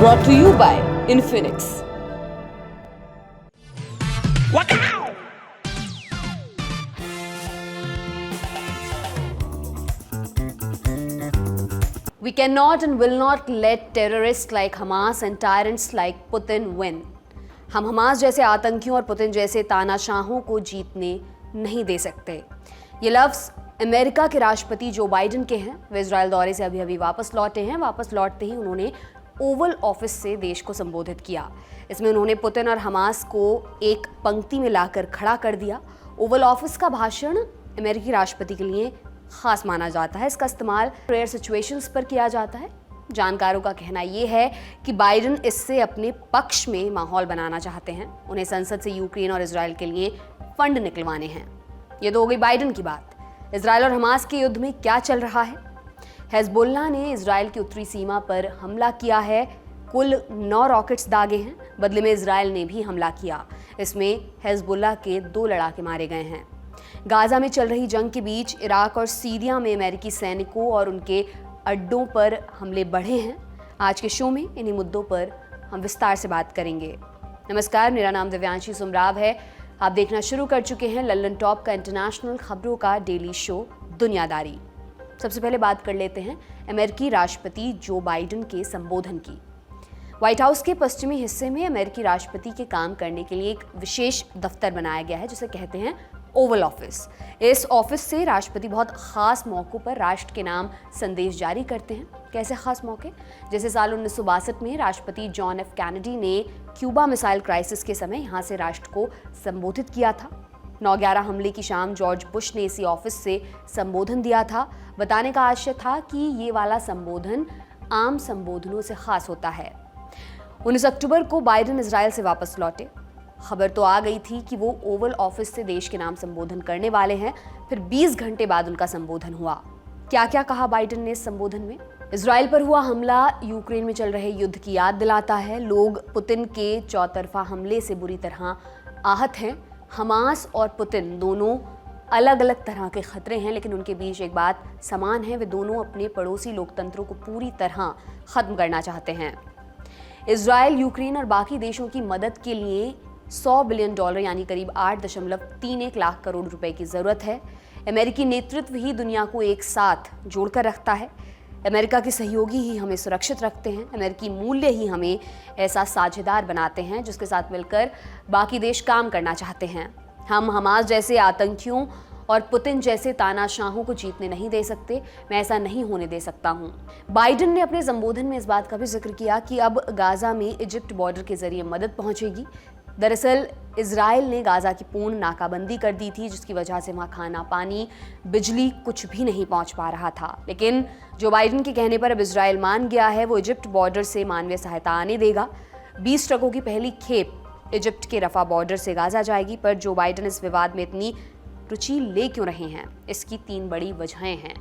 brought to you by Infinix. We cannot and will not let terrorists like Hamas and tyrants like Putin win. हम Hamas जैसे आतंकियों और Putin जैसे तानाशाहों को जीतने नहीं दे सकते। ये लफ्ज़ अमेरिका के राष्ट्रपति जो बाइडेन के हैं। वे इजराइल दौरे से अभी वापस लौटे हैं। वापस लौटते ही उन्होंने ओवल ऑफिस से देश को संबोधित किया। इसमें उन्होंने पुतिन और हमास को एक पंक्ति में लाकर खड़ा कर दिया। ओवल ऑफिस का भाषण अमेरिकी राष्ट्रपति के लिए खास माना जाता है। इसका इस्तेमाल रेयर सिचुएशंस पर किया जाता है। जानकारों का कहना यह है कि बाइडेन इससे अपने पक्ष में माहौल बनाना चाहते हैं। उन्हें संसद से यूक्रेन और इजराइल के लिए फंड निकलवाने हैं। ये तो हो गई बाइडेन की बात। इजराइल और हमास के युद्ध में क्या चल रहा है? हिजबुल्लाह ने इजराइल की उत्तरी सीमा पर हमला किया है। कुल 9 रॉकेट्स दागे हैं। बदले में इजराइल ने भी हमला किया। इसमें हिजबुल्लाह के 2 लड़ाके मारे गए हैं। गाजा में चल रही जंग के बीच इराक और सीरिया में अमेरिकी सैनिकों और उनके अड्डों पर हमले बढ़े हैं। आज के शो में इन्हीं मुद्दों पर हम विस्तार से बात करेंगे। नमस्कार, मेरा नाम दिव्यांशी सुमराव है। आप देखना शुरू कर चुके हैं लल्लन टॉप का इंटरनेशनल खबरों का डेली शो दुनियादारी। सबसे पहले बात कर लेते हैं अमेरिकी राष्ट्रपति जो बाइडेन के संबोधन की। व्हाइट हाउस के पश्चिमी हिस्से में अमेरिकी राष्ट्रपति के काम करने के लिए एक विशेष दफ्तर बनाया गया है जिसे कहते हैं ओवल ऑफिस। इस ऑफिस से राष्ट्रपति बहुत खास मौकों पर राष्ट्र के नाम संदेश जारी करते हैं। कैसे खास मौके? जैसे साल 1962 में राष्ट्रपति जॉन एफ कैनेडी ने क्यूबा मिसाइल क्राइसिस के समय यहाँ से राष्ट्र को संबोधित किया था। 9/11 हमले की शाम जॉर्ज बुश ने इसी ऑफिस से संबोधन दिया था। बताने का आशय था कि ये वाला संबोधन आम संबोधनों से खास होता है। 19 अक्टूबर को बाइडेन इजराइल से वापस लौटे। खबर तो आ गई थी कि वो ओवल ऑफिस से देश के नाम संबोधन करने वाले हैं। फिर 20 घंटे बाद उनका संबोधन हुआ। क्या क्या कहा बाइडेन ने इस संबोधन में? इजराइल पर हुआ हमला यूक्रेन में चल रहे युद्ध की याद दिलाता है। लोग पुतिन के चौतरफा हमले से बुरी तरह आहत हैं। हमास और पुतिन दोनों अलग अलग तरह के खतरे हैं, लेकिन उनके बीच एक बात समान है। वे दोनों अपने पड़ोसी लोकतंत्रों को पूरी तरह खत्म करना चाहते हैं। इजराइल, यूक्रेन और बाकी देशों की मदद के लिए $100 बिलियन यानी करीब 8.31 लाख करोड़ रुपए की जरूरत है। अमेरिकी नेतृत्व ही दुनिया को एक साथ जोड़कर रखता है। अमेरिका के सहयोगी ही हमें सुरक्षित रखते हैं। अमेरिकी मूल्य ही हमें ऐसा साझेदार बनाते हैं जिसके साथ मिलकर बाकी देश काम करना चाहते हैं। हम हमास जैसे आतंकियों और पुतिन जैसे तानाशाहों को जीतने नहीं दे सकते। मैं ऐसा नहीं होने दे सकता हूं। बाइडेन ने अपने संबोधन में इस बात का भी जिक्र किया कि अब गाजा में इजिप्ट बॉर्डर के जरिए मदद पहुंचेगी। दरअसल इजराइल ने गाजा की पूर्ण नाकाबंदी कर दी थी, जिसकी वजह से वहां खाना, पानी, बिजली कुछ भी नहीं पहुंच पा रहा था। लेकिन जो बाइडेन के कहने पर अब इजराइल मान गया है, वो इजिप्ट बॉर्डर से मानवीय सहायता आने देगा। 20 ट्रकों की पहली खेप इजिप्ट के रफा बॉर्डर से गाजा जाएगी। पर जो बाइडेन इस विवाद में इतनी रुचि ले क्यों रहे हैं? इसकी 3 बड़ी वजहें हैं।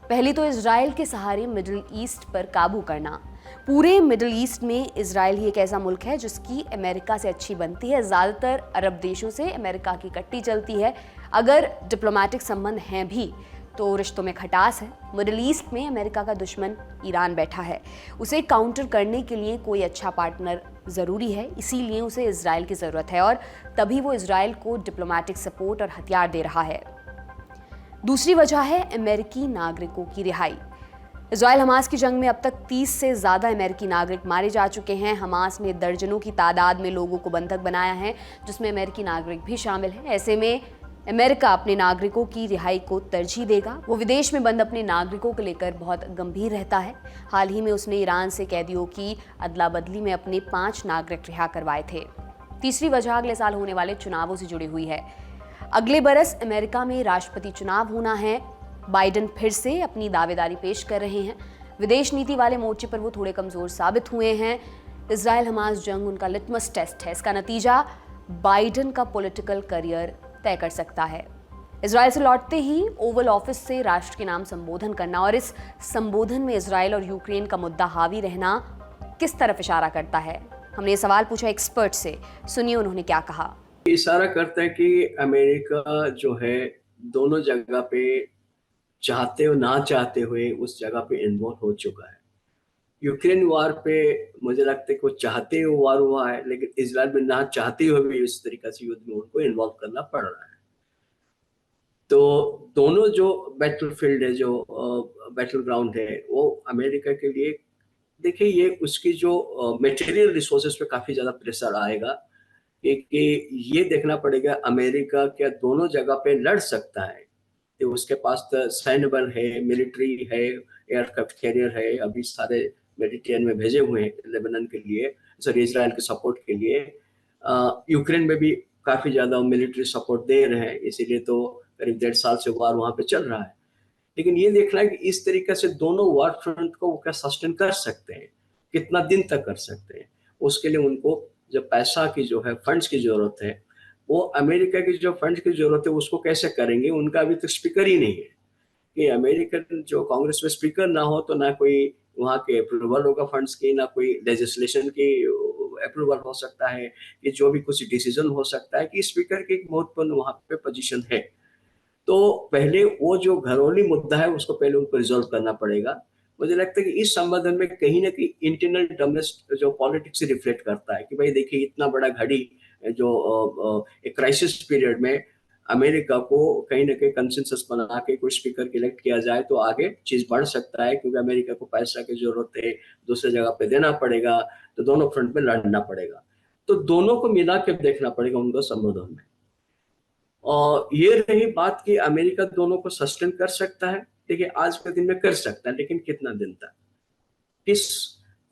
पहली तो इजराइल के सहारे मिडिल ईस्ट पर काबू करना। पूरे मिडिल ईस्ट में इजराइल ही एक ऐसा मुल्क है जिसकी अमेरिका से अच्छी बनती है। ज़्यादातर अरब देशों से अमेरिका की कट्टी चलती है। अगर डिप्लोमेटिक संबंध हैं भी तो रिश्तों में खटास है। मिडिल ईस्ट में अमेरिका का दुश्मन ईरान बैठा है। उसे काउंटर करने के लिए कोई अच्छा पार्टनर ज़रूरी है, इसीलिए उसे इजराइल की ज़रूरत है और तभी वो इजराइल को डिप्लोमेटिक सपोर्ट और हथियार दे रहा है। दूसरी वजह है अमेरिकी नागरिकों की रिहाई। इजराइल हमास की जंग में अब तक 30 से ज़्यादा अमेरिकी नागरिक मारे जा चुके हैं। हमास ने दर्जनों की तादाद में लोगों को बंधक बनाया है, जिसमें अमेरिकी नागरिक भी शामिल हैं। ऐसे में अमेरिका अपने नागरिकों की रिहाई को तरजीह देगा। वो विदेश में बंद अपने नागरिकों को लेकर बहुत गंभीर रहता है। हाल ही में उसने ईरान से कैदियों की अदला बदली में अपने 5 नागरिक रिहा करवाए थे। तीसरी वजह अगले साल होने वाले चुनावों से जुड़ी हुई है। अगले बरस अमेरिका में राष्ट्रपति चुनाव होना है। बाइडेन फिर से अपनी दावेदारी पेश कर रहे हैं। विदेश नीति वाले मोर्चे पर वो थोड़े कमजोर साबित हुए हैं। इजराइल हमास जंग उनका लिटमस टेस्ट है। इसका नतीजा बाइडेन का पॉलिटिकल करियर तय कर सकता है। इजराइल से लौटते ही ओवल ऑफिस से राष्ट्र के नाम संबोधन करना और इस संबोधन में इजराइल और यूक्रेन का मुद्दा हावी रहना किस तरफ इशारा करता है? हमने ये सवाल पूछा एक्सपर्ट से। सुनिए उन्होंने क्या कहा। इशारा करता है कि अमेरिका जो है दोनों जगह पे चाहते हो ना चाहते हुए उस जगह पे इन्वॉल्व हो चुका है। यूक्रेन वार पे मुझे लगता है कि वो चाहते ही वार हुआ है, लेकिन इजराइल में ना चाहते हुए भी इस तरीके से युद्ध में उनको इन्वॉल्व करना पड़ रहा है। तो दोनों जो बैटल फील्ड है, जो बैटल ग्राउंड है, वो अमेरिका के लिए, देखिए ये उसकी जो मटेरियल रिसोर्सेज पे काफी ज्यादा प्रेशर आएगा कि ये देखना पड़ेगा अमेरिका क्या दोनों जगह पे लड़ सकता है, कि उसके पास तो सैन्य बल है, मिलिट्री है, एयरक्राफ्ट कैरियर है, अभी सारे मेडिटेरियन में भेजे हुए हैं लेबनान के लिए, सॉरी इजराइल के सपोर्ट के लिए। यूक्रेन में भी काफी ज्यादा मिलिट्री सपोर्ट दे रहे हैं, इसीलिए तो करीब 1.5 साल से वार वहां पे चल रहा है। लेकिन ये देखना है कि इस तरीके से दोनों वार फ्रंट को वो क्या सस्टेन कर सकते हैं, कितना दिन तक कर सकते हैं। उसके लिए उनको जो पैसा की जो है, फंड्स की जरूरत है, वो अमेरिका की जो फंड्स की जरूरत है उसको कैसे करेंगे, उनका अभी तक स्पीकर ही नहीं है। कि अमेरिकन जो कांग्रेस में स्पीकर ना हो तो ना कोई वहाँ के अप्रूवल होगा फंड्स की, ना कोई लेजिस्लेशन की अप्रूवल हो सकता है, कि जो भी कुछ डिसीजन हो सकता है, कि स्पीकर की एक महत्वपूर्ण वहाँ पे पोजीशन है। तो पहले वो जो घरेलू मुद्दा है उसको पहले उनको रिजोल्व करना पड़ेगा। मुझे लगता है कि इस संबंध में कहीं ना कहीं इंटरनल डोमेस्टिक जो पॉलिटिक्स रिफ्लेक्ट करता है कि भाई देखिए इतना बड़ा घड़ी जो एक क्राइसिस पीरियड में अमेरिका को कहीं ना कहीं कंसेंसस बना के कोई स्पीकर इलेक्ट किया जाए तो आगे चीज बढ़ सकता है, क्योंकि अमेरिका को पैसा की जरूरत है, दूसरे जगह पे देना पड़ेगा, तो दोनों फ्रंट में लड़ना पड़ेगा। तो दोनों को मिला के देखना पड़ेगा उनको संबोधन में। और ये रही बात कि अमेरिका दोनों को सस्टेन कर सकता है, देखिए आज के दिन में कर सकता है, लेकिन कितना दिन तक, किस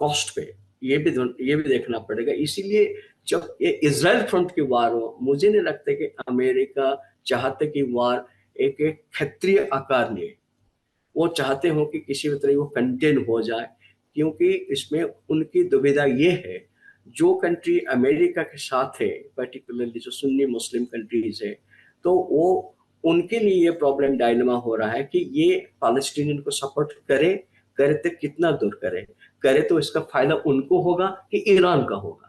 कॉस्ट पे, ये भी देखना पड़ेगा। इसीलिए जब ये इजराइल फ्रंट की वार हो, मुझे नहीं लगता कि अमेरिका चाहते कि वार एक एक क्षेत्रीय आकार ले, वो चाहते हो कि किसी भी तरह वो कंटेन हो जाए, क्योंकि इसमें उनकी दुविधा ये है, जो कंट्री अमेरिका के साथ है, पर्टिकुलरली जो सुन्नी मुस्लिम कंट्रीज है, तो वो उनके लिए ये प्रॉब्लम डायलेमा हो रहा है कि ये पैलेस्टीनियन को सपोर्ट करे, करे तो कितना दूर करे, करे तो इसका फायदा उनको होगा कि ईरान का होगा।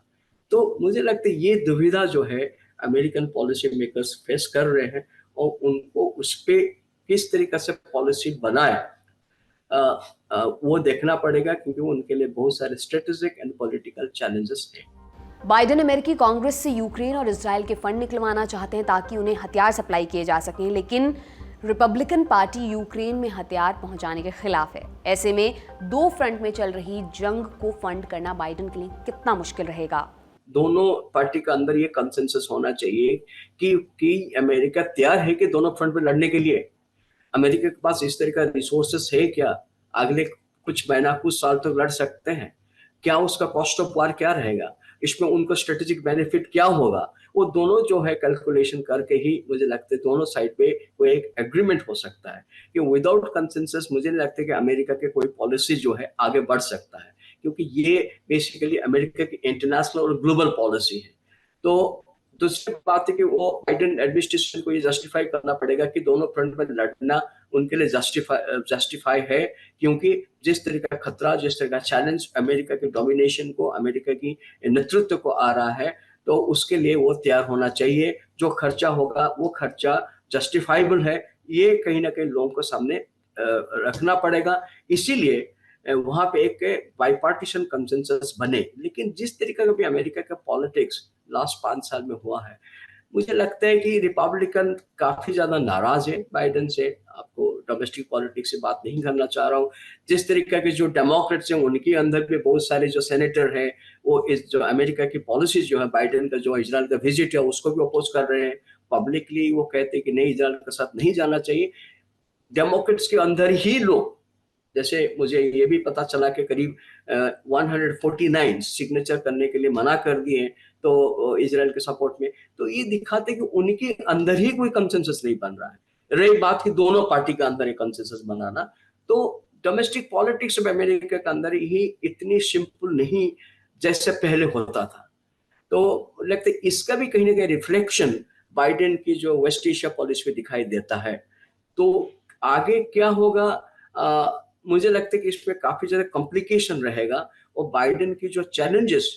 तो मुझे लगता है ये दुविधा जो है अमेरिकन पॉलिसी मेकर्स फेस कर रहे हैं, और उनको उस पर किस तरीके से पॉलिसी बनाए वो देखना पड़ेगा, क्योंकि उनके लिए बहुत सारे स्ट्रेटेजिक एंड पॉलिटिकल चैलेंजेस हैं। बाइडेन अमेरिकी कांग्रेस से यूक्रेन और इजराइल के फंड निकलवाना चाहते हैं ताकि उन्हें हथियार सप्लाई किए जा सकें, लेकिन रिपब्लिकन पार्टी यूक्रेन में हथियार पहुंचाने के खिलाफ है। ऐसे में दो फ्रंट में चल रही जंग को फंड करना बाइडेन के लिए कितना मुश्किल रहेगा। दोनों पार्टी का अंदर ये कंसेंसस होना चाहिए कि अमेरिका तैयार है कि दोनों फ्रंट पे लड़ने के लिए। अमेरिका के पास इस तरह का रिसोर्सेस है क्या, अगले कुछ महीना कुछ साल तक लड़ सकते हैं क्या, उसका कॉस्ट ऑफ वार क्या रहेगा, इसमें उनको स्ट्रेटेजिक बेनिफिट क्या होगा, वो दोनों जो है कैलकुलेशन करके ही मुझे लगता है दोनों साइड पे कोई एक एग्रीमेंट हो सकता है। कि विदाउट कंसेंसस मुझे नहीं लगता कि अमेरिका के कोई पॉलिसी जो है आगे बढ़ सकता है, क्योंकि ये बेसिकली अमेरिका की इंटरनेशनल और ग्लोबल पॉलिसी है। तो दूसरी बात है कि वो बाइडेन एडमिनिस्ट्रेशन को ये जस्टिफाई करना पड़ेगा कि दोनों फ्रंट में लड़ना उनके लिए जस्टिफाई है, क्योंकि जिस तरह का खतरा, जिस तरह का चैलेंज अमेरिका के डोमिनेशन को, अमेरिका की नेतृत्व को आ रहा है, तो उसके लिए वो तैयार होना चाहिए। जो खर्चा होगा वो खर्चा जस्टिफाइबल है, ये कहीं ना कहीं लोगों को सामने रखना पड़ेगा। इसीलिए वहां पे एक बाइपार्टीशन कंसेंसस बने। लेकिन जिस तरीके का भी अमेरिका का पॉलिटिक्स लास्ट 5 साल में हुआ है, मुझे लगता है कि रिपब्लिकन काफी ज्यादा नाराज है बाइडेन से। आपको डोमेस्टिक पॉलिटिक्स से बात नहीं करना चाह रहा हूँ। जिस तरीके के जो डेमोक्रेट्स हैं उनके अंदर भी बहुत सारे जो सेनेटर हैं, वो इस जो अमेरिका की पॉलिसीज जो है, बाइडेन का जो इजराइल का विजिट है उसको भी अपोज कर रहे हैं। पब्लिकली वो कहते हैं कि नहीं, इजराइल के साथ नहीं जाना चाहिए। डेमोक्रेट्स के अंदर ही लोग, जैसे मुझे ये भी पता चला कि करीब 149 सिग्नेचर करने के लिए मना कर दिए तो इजराइल के सपोर्ट में, तो ये दिखाते कि उनके अंदर ही कोई कंसेंसस नहीं बन रहा है। रही बात की दोनों पार्टी का अंदर एक कंसेंसस बनाना, तो डोमेस्टिक पॉलिटिक्स में अमेरिका के अंदर ही इतनी सिंपल नहीं जैसे पहले होता था। तो लगता है इसका भी कहीं ना कहीं रिफ्लेक्शन बाइडेन की जो वेस्ट एशिया पॉलिसी में दिखाई देता है। तो आगे क्या होगा, मुझे लगता है कि इसमें काफी ज्यादा कॉम्प्लिकेशन रहेगा, और बाइडेन की जो चैलेंजेस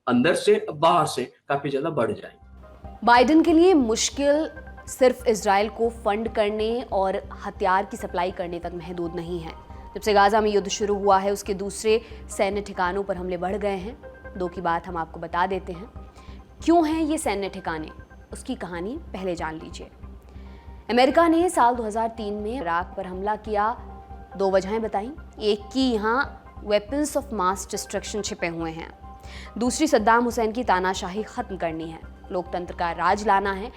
अंदर से बाहर से काफी ज्यादा बढ़ जाएंगे। बाइडेन के लिए मुश्किल सिर्फ इजराइल को फंड करने और हथियार की सप्लाई करने तक महदूद नहीं है। जब से गाजा में युद्ध शुरू हुआ है उसके दूसरे सैन्य ठिकानों पर हमले बढ़ गए हैं। 2 की बात हम आपको बता देते हैं। क्यों हैं ये सैन्य ठिकाने, उसकी कहानी पहले जान लीजिए। अमेरिका ने साल 2003 में इराक पर हमला किया। 2 वजहें बताई। एक की यहाँ वेपन्स ऑफ मास डिस्ट्रक्शन छिपे हुए हैं, दूसरी सद्दाम हुसैन की तानाशाही खत्म करनी है, लोकतंत्र का राज लाना है।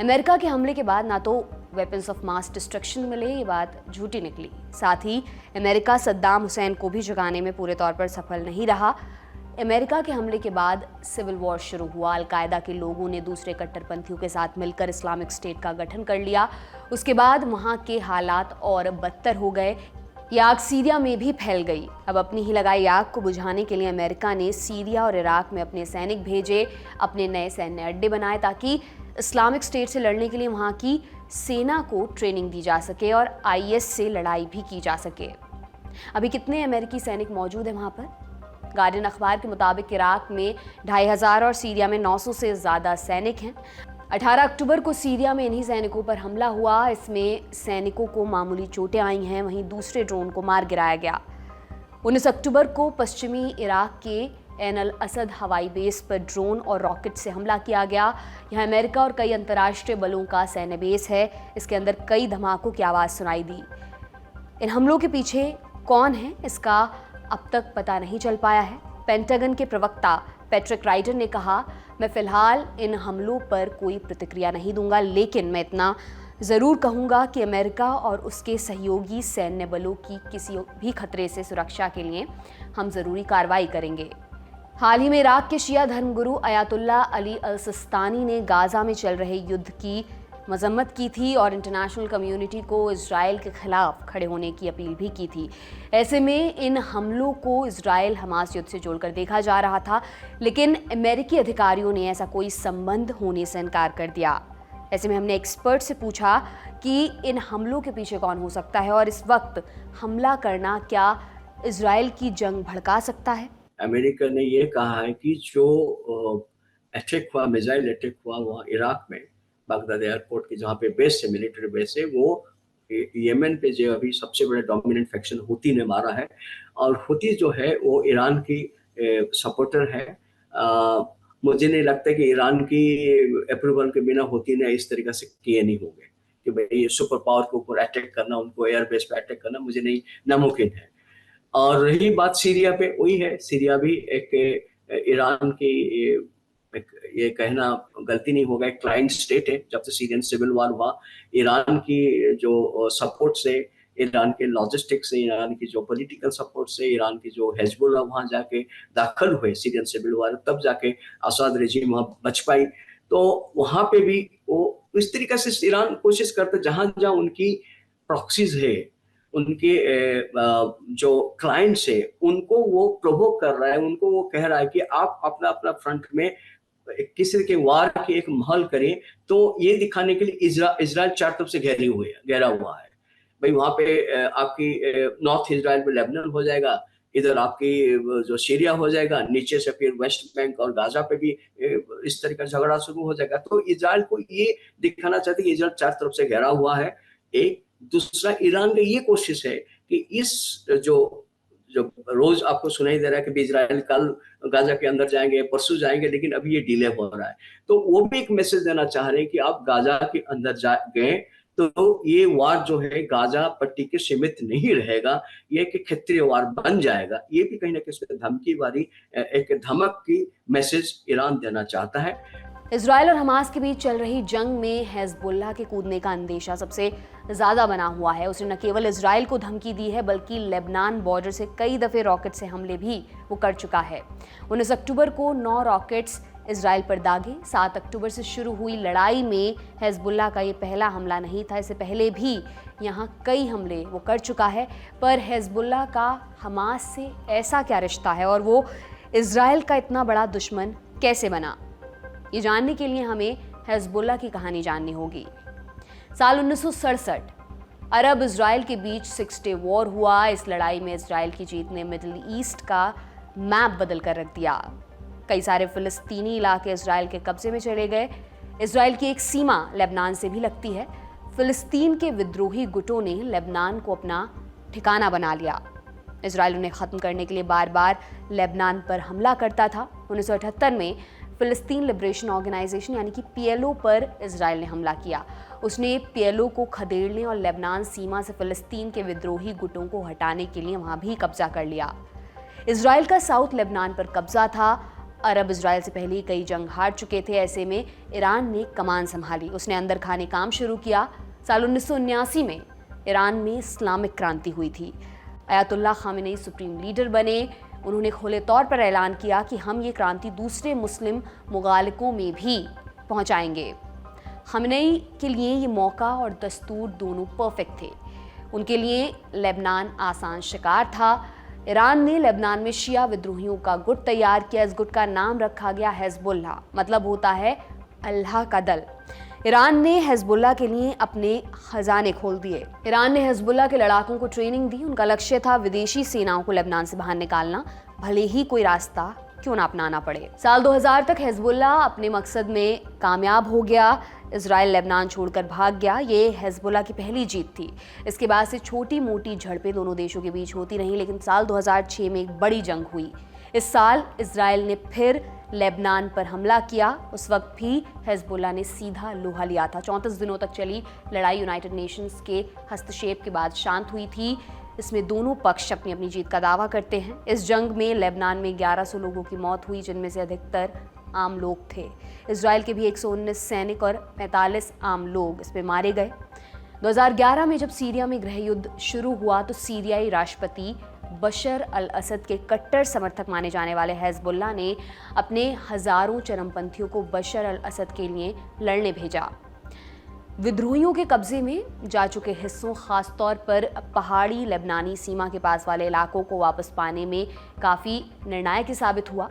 अमेरिका के हमले के बाद ना तो वेपन्स ऑफ मास डिस्ट्रक्शन मिले, ये बात झूठी निकली। साथ ही अमेरिका सद्दाम हुसैन को भी जगाने में पूरे तौर पर सफल नहीं रहा। अमेरिका के हमले के बाद सिविल वॉर शुरू हुआ। अलकायदा के लोगों ने दूसरे कट्टरपंथियों के साथ मिलकर इस्लामिक स्टेट का गठन कर लिया। उसके बाद वहाँ के हालात और बदतर हो गए। ये आग सीरिया में भी फैल गई। अब अपनी ही लगाई आग को बुझाने के लिए अमेरिका ने सीरिया और इराक में अपने सैनिक भेजे, अपने नए सैन्य अड्डे बनाए ताकि इस्लामिक स्टेट से लड़ने के लिए वहाँ की सेना को ट्रेनिंग दी जा सके और IS से लड़ाई भी की जा सके। अभी कितने अमेरिकी सैनिक मौजूद हैं वहाँ पर? गार्डियन अखबार के मुताबिक इराक में 2500 और सीरिया में 900 से ज़्यादा सैनिक हैं। 18 अक्टूबर को सीरिया में इन्हीं सैनिकों पर हमला हुआ। इसमें सैनिकों को मामूली चोटें आई हैं, वहीं दूसरे ड्रोन को मार गिराया गया। 19 अक्टूबर को पश्चिमी इराक के एन अल असद हवाई बेस पर ड्रोन और रॉकेट से हमला किया गया। यहाँ अमेरिका और कई अंतर्राष्ट्रीय बलों का सैन्य बेस है। इसके अंदर कई धमाकों की आवाज़ सुनाई दी। इन हमलों के पीछे कौन है, इसका अब तक पता नहीं चल पाया है। पेंटागन के प्रवक्ता पैट्रिक राइडर ने कहा, मैं फिलहाल इन हमलों पर कोई प्रतिक्रिया नहीं दूंगा, लेकिन मैं इतना ज़रूर कहूँगा कि अमेरिका और उसके सहयोगी सैन्य बलों की किसी भी खतरे से सुरक्षा के लिए हम ज़रूरी कार्रवाई करेंगे। हाल ही में इराक के शिया धर्मगुरु अयातुल्ला अली अल सिस्तानी ने गाजा में चल रहे युद्ध की मजम्मत की थी और इंटरनेशनल कम्युनिटी को इजराइल के खिलाफ खड़े होने की अपील भी की थी। ऐसे में इन हमलों को इजराइल हमास युद्ध से जोड़कर देखा जा रहा था, लेकिन अमेरिकी अधिकारियों ने ऐसा कोई संबंध होने से इनकार कर दिया। ऐसे में हमने एक्सपर्ट से पूछा कि इन हमलों के पीछे कौन हो सकता है और इस वक्त हमला करना क्या इजराइल की जंग भड़का सकता है। अमेरिका ने ये कहा है कि जो अटैक हुआ, मिसाइल अटैक हुआ वहाँ इराक में बगदाद एयरपोर्ट की जहाँ पे बेस है, मिलिट्री बेस है, वो यमन पे जो अभी सबसे बड़ा डोमिनेंट फैक्शन हुती ने मारा है। और हुती जो है वो ईरान की सपोर्टर है। मुझे नहीं लगता कि ईरान की अप्रूवल के बिना हुती ने इस तरीके से किए नहीं होंगे कि भाई ये सुपर पावर के ऊपर अटैक करना, उनको एयर बेस पे अटैक करना मुझे नहीं नामुमकिन है। और रही बात सीरिया पे, वही है, सीरिया भी एक ईरान की ये कहना गलती नहीं होगा, एक क्लाइंट स्टेट है। जब से सीरियन सिविल वॉर हुआ, ईरान की जो सपोर्ट से, ईरान के लॉजिस्टिक्स से, ईरान की जो पॉलिटिकल सपोर्ट से, ईरान की जो हिजबुल्लाह वहाँ जाके दाखिल हुए सीरियन सिविल वॉर, तब जाके असाद रेजिम वहाँ बच पाई। तो वहाँ पे भी वो इस तरीके से ईरान कोशिश करते जहाँ जहाँ उनकी प्रॉक्सीज है, उनके जो क्लाइंट्स है, उनको वो प्रोवोक कर रहा है, उनको वो कह रहा है कि आप अपना अपना फ्रंट में किसी के वार के एक महल करें। तो ये दिखाने के लिए इजराइल चार तरफ से घेरा हुआ है। भाई वहाँ पे आपकी नॉर्थ इजराइल में लेबनान हो जाएगा, इधर आपकी जो सीरिया हो जाएगा, नीचे से फिर वेस्ट बैंक और गाजा पे भी इस तरह का झगड़ा शुरू हो जाएगा। तो इजराइल को ये दिखाना चाहते कि इजराइल चार तरफ से घेरा हुआ है। एक दूसरा, ईरान की ये कोशिश है कि इस जो रोज आपको सुनाई दे रहा है कि इजराइल कल गाजा के अंदर जाएंगे, परसों जाएंगे, लेकिन अभी ये डिले हो रहा है। तो वो भी एक मैसेज देना चाह रहे हैं कि आप गाजा के अंदर गए तो ये वार जो है गाजा पट्टी के सीमित नहीं रहेगा, ये कि क्षेत्रीय वार बन जाएगा। ये भी कहीं ना कहीं धमकी वाली एक धमक की मैसेज ईरान देना चाहता है। इजराइल और हमास के बीच चल रही जंग में हिजबुल्लाह के कूदने का अंदेशा सबसे ज़्यादा बना हुआ है। उसने न केवल इजराइल को धमकी दी है, बल्कि लेबनान बॉर्डर से कई दफ़े रॉकेट से हमले भी वो कर चुका है। 19 अक्टूबर को 9 रॉकेट्स इजराइल पर दागे। 7 अक्टूबर से शुरू हुई लड़ाई में हिजबुल्लाह का ये पहला हमला नहीं था। इससे पहले भी यहाँ कई हमले वो कर चुका है। पर हिजबुल्लाह का हमास से ऐसा क्या रिश्ता है और वो इजराइल का इतना बड़ा दुश्मन कैसे बना? ये जानने के लिए हमें हिजबुल्लाह की कहानी जाननी होगी। साल 1967 अरब इजराइल के बीच 6 डे वॉर हुआ। इस लड़ाई में इजराइल की जीत ने मिडिल ईस्ट का मैप बदल कर रख दिया। कई सारे फिलिस्तीनी इलाके इजराइल के कब्जे में चले गए। इजराइल की एक सीमा लेबनान से भी लगती है। फिलिस्तीन के विद्रोही गुटों ने लेबनान को अपना ठिकाना बना लिया। इजराइल उन्हें ख़त्म करने के लिए बार बार लेबनान पर हमला करता था। 1978 में फ़िलिस्तीन लिबरेशन ऑर्गेनाइजेशन यानी कि PLO पर इजराइल ने हमला किया। उसने PLO को खदेड़ने और लेबनान सीमा से फ़िलिस्तीन के विद्रोही गुटों को हटाने के लिए वहाँ भी कब्जा कर लिया। इजराइल का साउथ लेबनान पर कब्जा था। अरब इजराइल से पहले ही कई जंग हार चुके थे। ऐसे में ईरान ने कमान संभाली। उसने अंदर खाने काम शुरू किया। साल 1979 में ईरान में इस्लामिक क्रांति हुई थी। अयातुल्लाह खामेनी सुप्रीम लीडर बने। उन्होंने खुले तौर पर ऐलान किया कि हम ये क्रांति दूसरे मुस्लिम मुगालिकों में भी पहुंचाएंगे। खामेनी के लिए ये मौका और दस्तूर दोनों परफेक्ट थे। उनके लिए लेबनान आसान शिकार था। ईरान ने लेबनान में शिया विद्रोहियों का गुट तैयार किया। इस गुट का नाम रखा गया हिजबुल्लाह, मतलब होता है अल्लाह का दल। ईरान ने हिजबुल्लाह के लिए अपने खजाने खोल दिए। ईरान ने हिजबुल्लाह के लड़ाकों को ट्रेनिंग दी। उनका लक्ष्य था विदेशी सेनाओं को लेबनान से बाहर निकालना, भले ही कोई रास्ता क्यों ना अपनाना पड़े। साल 2000 तक हिजबुल्लाह अपने मकसद में कामयाब हो गया। इजराइल लेबनान छोड़कर भाग गया। ये हिजबुल्लाह की पहली जीत थी। इसके बाद से छोटी मोटी झड़पें दोनों देशों के बीच होती रहीं, लेकिन साल 2006 में एक बड़ी जंग हुई। इस साल इजराइल ने फिर लेबनान पर हमला किया। उस वक्त भी हिजबुल्लाह ने सीधा लोहा लिया था। 34 दिनों तक चली लड़ाई यूनाइटेड नेशंस के हस्तक्षेप के बाद शांत हुई थी। इसमें दोनों पक्ष अपनी अपनी जीत का दावा करते हैं। इस जंग में लेबनान में 1100 लोगों की मौत हुई, जिनमें से अधिकतर आम लोग थे। इजराइल के भी 119 सैनिक और 45 आम लोग इसमें मारे गए। 2011 में जब सीरिया में गृह युद्ध शुरू हुआ तो सीरियाई राष्ट्रपति बशर अल असद के कट्टर समर्थक माने जाने वाले हिजबुल्लाह ने अपने हजारों चरमपंथियों को बशर अल असद के लिए लड़ने भेजा। विद्रोहियों के कब्जे में जा चुके हिस्सों, खास तौर पर पहाड़ी लेबनानी सीमा के पास वाले इलाकों को वापस पाने में काफ़ी निर्णायक साबित हुआ।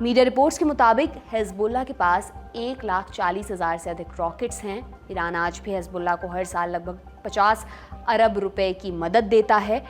मीडिया रिपोर्ट्स के मुताबिक हिजबुल्लाह के पास 1,40,000 से अधिक रॉकेट्स हैं। ईरान आज भी हिजबुल्लाह को हर साल लगभग 50 अरब रुपए की मदद देता है।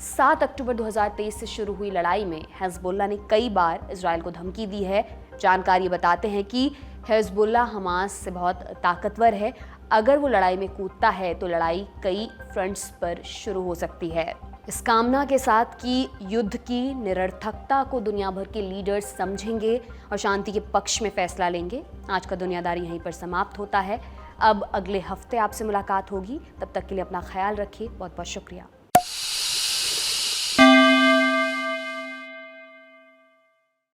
7 अक्टूबर 2023 से शुरू हुई लड़ाई में हिजबुल्लाह ने कई बार इजराइल को धमकी दी है। जानकारी बताते हैं कि हिजबुल्लाह हमास से बहुत ताकतवर है। अगर वो लड़ाई में कूदता है तो लड़ाई कई फ्रंट्स पर शुरू हो सकती है। इस कामना के साथ कि युद्ध की निरर्थकता को दुनिया भर के लीडर्स समझेंगे और शांति के पक्ष में फैसला लेंगे। आज का दुनियादारी यहीं पर समाप्त होता है। अब अगले हफ्ते आपसे मुलाकात होगी। तब तक के लिए अपना ख्याल रखिए। बहुत बहुत शुक्रिया।